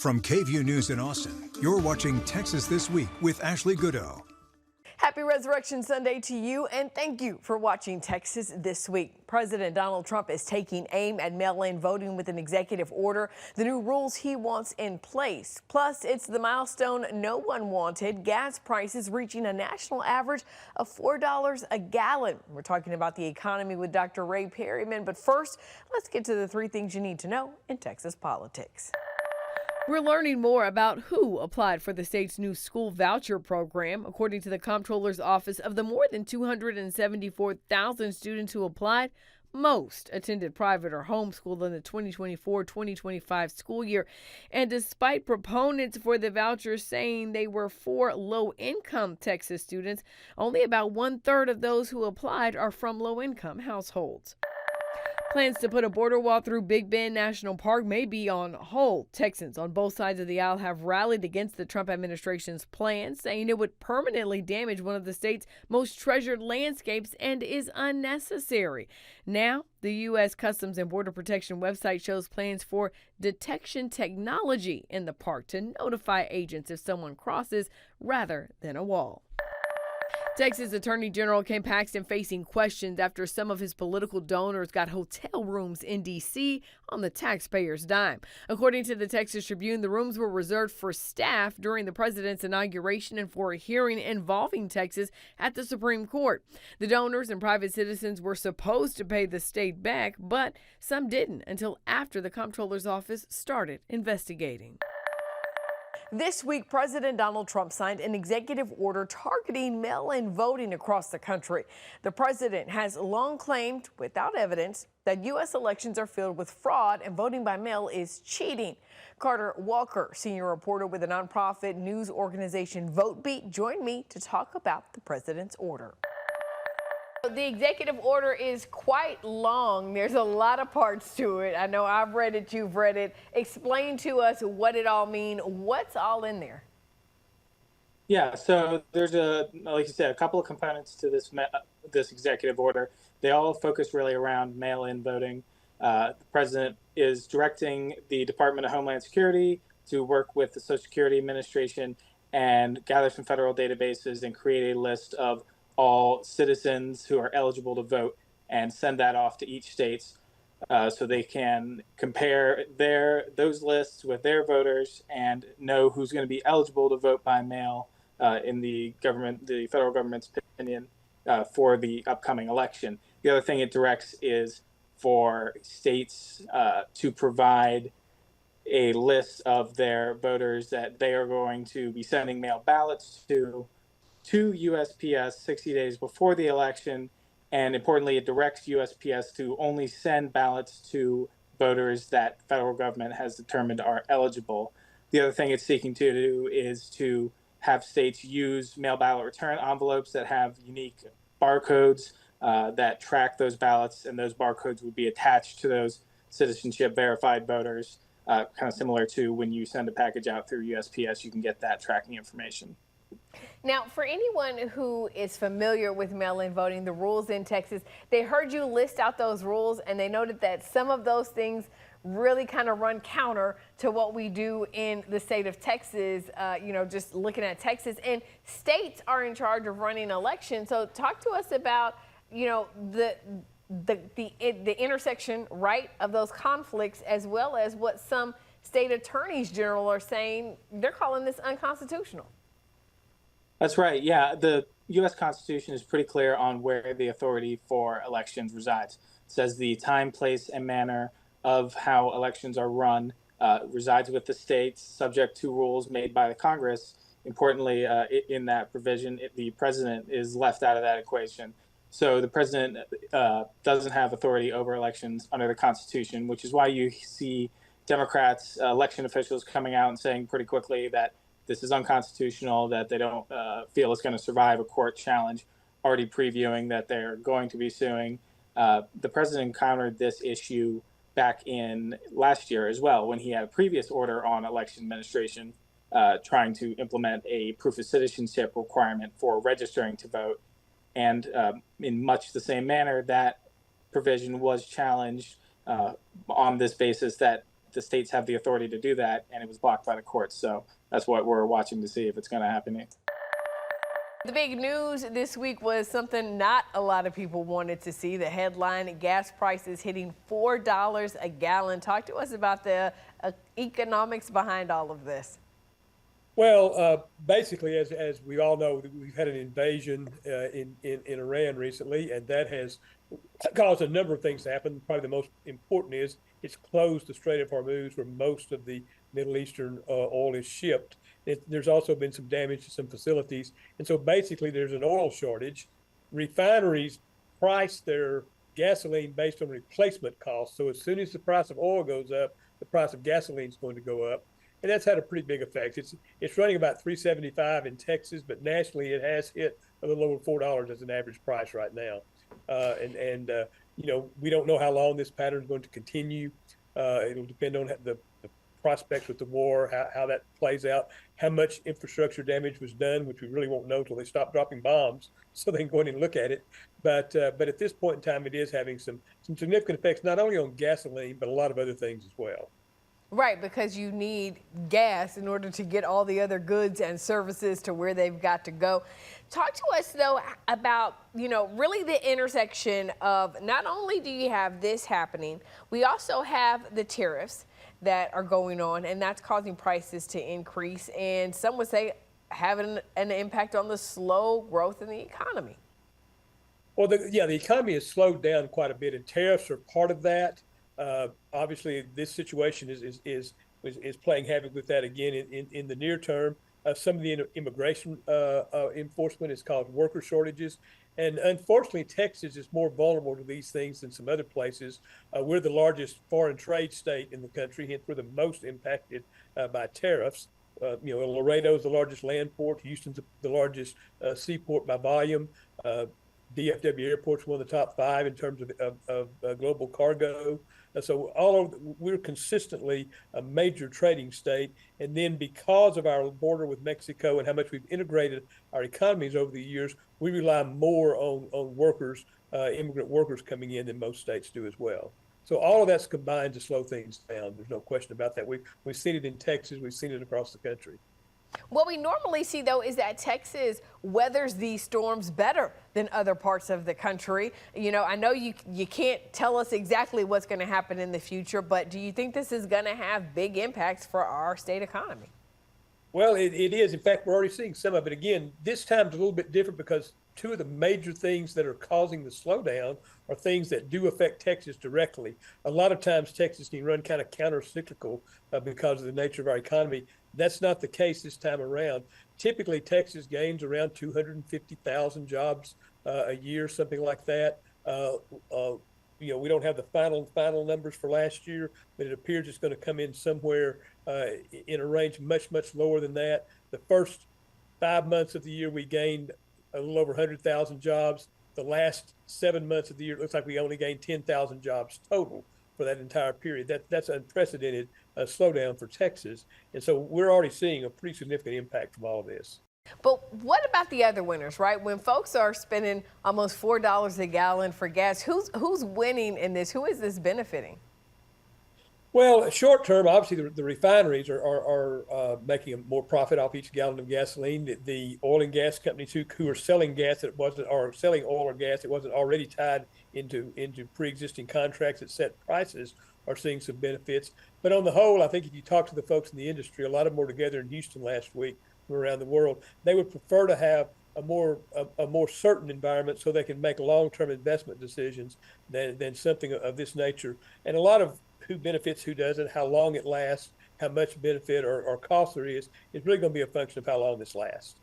From KVUE News in Austin, you're watching Texas This Week with Ashley Goodo. Happy Resurrection Sunday to you, and thank you for watching Texas This Week. President Donald Trump is taking aim at mail-in voting with an executive order, the new rules he wants in place. Plus, it's the milestone no one wanted, gas prices reaching a national average of $4 a gallon. We're talking about the economy with Dr. Ray Perryman, but first, let's get to the 3 things you need to know in Texas politics. We're learning more about who applied for the state's new school voucher program. According to the Comptroller's Office, of the more than 274,000 students who applied, most attended private or homeschool in the 2024-2025 school year. And despite proponents for the vouchers saying they were for low-income Texas students, only about 1/3 of those who applied are from low-income households. Plans to put a border wall through Big Bend National Park may be on hold. Texans on both sides of the aisle have rallied against the Trump administration's plan, saying it would permanently damage one of the state's most treasured landscapes and is unnecessary. Now, the U.S. Customs and Border Protection website shows plans for detection technology in the park to notify agents if someone crosses rather than a wall. Texas Attorney General Ken Paxton facing questions after some of his political donors got hotel rooms in D.C. on the taxpayers' dime. According to the Texas Tribune, the rooms were reserved for staff during the president's inauguration and for a hearing involving Texas at the Supreme Court. The donors and private citizens were supposed to pay the state back, but some didn't until after the Comptroller's Office started investigating. This week, President Donald Trump signed an executive order targeting mail-in voting across the country. The president has long claimed, without evidence, that U.S. elections are filled with fraud and voting by mail is cheating. Carter Walker, senior reporter with the nonprofit news organization Votebeat, joined me to talk about the president's order. The executive order is quite long. There's a lot of parts to it. I know I've read it, you've read it. Explain to us what it all means. What's all in there? Yeah, so there's like you said, a couple of components to this executive order. They all focus really around mail-in voting. The president is directing the Department of Homeland Security to work with the Social Security Administration and gather some federal databases and create a list of all citizens who are eligible to vote and send that off to each state so they can compare those lists with their voters and know who's going to be eligible to vote by mail in the federal government's opinion for the upcoming election. The other thing it directs is for states to provide a list of their voters that they are going to be sending mail ballots to USPS 60 days before the election, and importantly, it directs USPS to only send ballots to voters that federal government has determined are eligible. The other thing it's seeking to do is to have states use mail ballot return envelopes that have unique barcodes that track those ballots, and those barcodes would be attached to those citizenship verified voters, kind of similar to when you send a package out through USPS, you can get that tracking information. Now, for anyone who is familiar with mail-in voting, the rules in Texas, they heard you list out those rules and they noted that some of those things really kind of run counter to what we do in the state of Texas, just looking at Texas. And states are in charge of running elections. So talk to us about, the intersection, right, of those conflicts, as well as what some state attorneys general are saying. They're calling this unconstitutional. That's right. Yeah, the U.S. Constitution is pretty clear on where the authority for elections resides. It says the time, place, and manner of how elections are run resides with the states, subject to rules made by the Congress. Importantly, in that provision, the president is left out of that equation. So the president doesn't have authority over elections under the Constitution, which is why you see Democrats, election officials coming out and saying pretty quickly that this is unconstitutional, that they don't feel it's going to survive a court challenge, already previewing that they're going to be suing. The president encountered this issue back in last year as well, when he had a previous order on election administration trying to implement a proof of citizenship requirement for registering to vote. And in much the same manner, that provision was challenged on this basis that the states have the authority to do that, and it was blocked by the courts. So that's what we're watching to see if it's going to happen. The big news this week was something not a lot of people wanted to see. The headline, gas prices hitting $4 a gallon. Talk to us about the economics behind all of this. Well, basically, as we all know, we've had an invasion in Iran recently, and that has caused a number of things to happen. Probably the most important is it's closed the Strait of Hormuz, where most of the Middle Eastern oil is shipped. There's also been some damage to some facilities. And so basically there's an oil shortage. Refineries price their gasoline based on replacement costs. So as soon as the price of oil goes up, the price of gasoline is going to go up. And that's had a pretty big effect. It's running about $3.75 in Texas, but nationally it has hit a little over $4 as an average price right now. You know, we don't know how long this pattern is going to continue. It'll depend on the prospects with the war, how that plays out, how much infrastructure damage was done, which we really won't know until they stop dropping bombs, so they can go in and look at it. But at this point in time, it is having some significant effects, not only on gasoline, but a lot of other things as well. Right, because you need gas in order to get all the other goods and services to where they've got to go. Talk to us, though, about, you know, really the intersection of not only do you have this happening, we also have the tariffs that are going on, and that's causing prices to increase, and some would say having an impact on the slow growth in the economy. Well, the economy has slowed down quite a bit, and tariffs are part of that. Obviously, this situation is playing havoc with that again in the near term. Some of the immigration enforcement has caused worker shortages. And unfortunately, Texas is more vulnerable to these things than some other places. We're the largest foreign trade state in the country, hence we're the most impacted by tariffs. You know, Laredo is the largest land port. Houston's the largest seaport by volume. DFW Airport's one of the top 5 in terms of global cargo. So we're consistently a major trading state. And then because of our border with Mexico and how much we've integrated our economies over the years, we rely more on workers, immigrant workers coming in than most states do as well. So all of that's combined to slow things down. There's no question about that. We've seen it in Texas. We've seen it across the country. What we normally see, though, is that Texas weathers these storms better than other parts of the country. You know, I know you can't tell us exactly what's going to happen in the future, but do you think this is going to have big impacts for our state economy? Well, it is. In fact, we're already seeing some of it. Again, this time's a little bit different because two of the major things that are causing the slowdown are things that do affect Texas directly. A lot of times Texas can run kind of counter-cyclical because of the nature of our economy. That's not the case this time around. Typically, Texas gains around 250,000 jobs a year, something like that. You know, we don't have the final numbers for last year, but it appears it's going to come in somewhere in a range much lower than that. The first 5 months of the year, we gained a little over 100,000 jobs. The last 7 months of the year, it looks like we only gained 10,000 jobs total for that entire period. That's unprecedented slowdown for Texas. And so we're already seeing a pretty significant impact from all of this. But what about the other winners, right? When folks are spending almost $4 a gallon for gas, who's winning in this? Who is this benefiting? Well, short term, obviously the refineries are making more profit off each gallon of gasoline. The oil and gas companies who are selling gas that wasn't, or selling oil or gas that wasn't already tied into pre-existing contracts that set prices are seeing some benefits. But on the whole, I think if you talk to the folks in the industry, a lot of them were together in Houston last week from around the world. They would prefer to have a more certain environment so they can make long-term investment decisions than something of this nature. And a lot of who benefits, who doesn't, how long it lasts, how much benefit or cost there is really going to be a function of how long this lasts.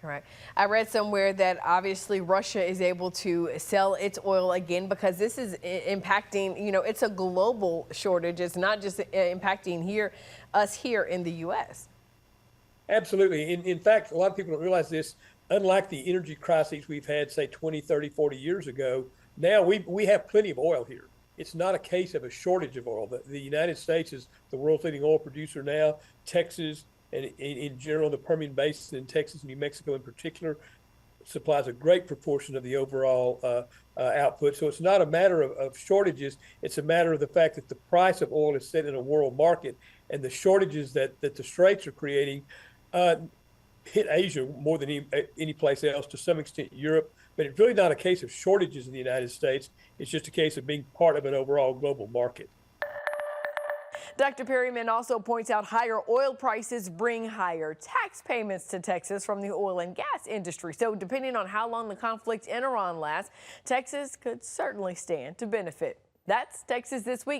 Right. I read somewhere that obviously Russia is able to sell its oil again because this is impacting, you know, it's a global shortage. It's not just impacting us here in the U.S. Absolutely. In fact, a lot of people don't realize this. Unlike the energy crises we've had, say, 20, 30, 40 years ago, now we have plenty of oil here. It's not a case of a shortage of oil. The United States is the world's leading oil producer now. Texas, and in general, the Permian Basin in Texas and New Mexico in particular, supplies a great proportion of the overall output. So it's not a matter of shortages. It's a matter of the fact that the price of oil is set in a world market, and the shortages that the straits are creating hit Asia more than any place else, to some extent Europe. But it's really not a case of shortages in the United States. It's just a case of being part of an overall global market. Dr. Perryman also points out higher oil prices bring higher tax payments to Texas from the oil and gas industry. So depending on how long the conflict in Iran lasts, Texas could certainly stand to benefit. That's Texas This Week.